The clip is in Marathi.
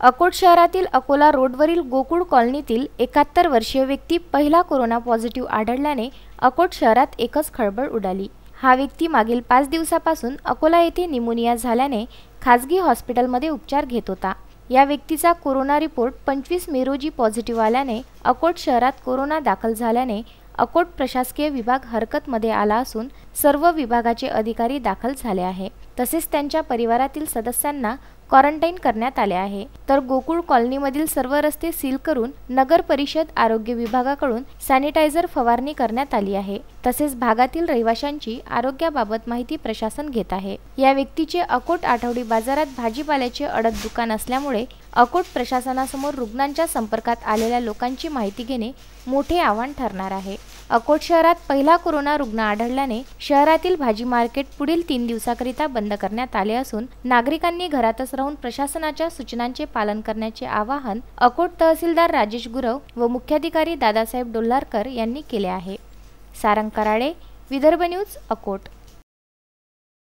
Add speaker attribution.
Speaker 1: अकोट शहरातील अकोला रोडवरील गोकुळ कॉलनीतील 71 वर्षीय व्यक्ती पहिला कोरोना पॉझिटिव्ह आढळल्याने अकोट शहरात एकच खळबळ उडाली। हा व्यक्ती मागील 5 दिवसापासून अकोला येथे निमोनिया झाल्याने खासगी हॉस्पिटलमध्ये उपचार घेत होता। या व्यक्तीचा कोरोना रिपोर्ट 25 मे रोजी पॉझिटिव्ह आल्याने अकोट शहरात कोरोना दाखल झाल्याने अकोट प्रशासकीय विभाग हरकतमध्ये आला असून सर्व विभागाचे अधिकारी दाखल झाले आहे। तसेच त्यांच्या परिवारातील सदस्यांना क्वारंटाईन करण्यात आले आहे। तर गोकुळ कॉलनीमधील सर्व रस्ते सील करून नगर परिषद आरोग्य विभागाकडून सॅनिटायझर फवारणी करण्यात आली आहे। तसेच भागातील रहिवाशांची आरोग्याबाबत माहिती प्रशासन घेत आहे। या व्यक्तीचे अकोट आठवडी बाजारात भाजीपाल्याचे अडत दुकान असल्यामुळे अकोट प्रशासनासमोर रुग्णांच्या संपर्कात आलेल्या लोकांची माहिती घेणे मोठे आव्हान ठरणार आहे। अकोट शहरात पहिला कोरोना रुग्ण आढळल्याने शहरातील भाजी मार्केट पुढील 3 दिवसाकरिता बंद करण्यात आले असून नागरिकांनी घरातच राहून प्रशासनाच्या सूचनांचे पालन करण्याचे आवाहन अकोट तहसीलदार राजेश गुरव व मुख्याधिकारी दादासाहेब डोल्हारकर यांनी केले आहे। सारंग कराळे, विदर्भ न्यूज, अकोट।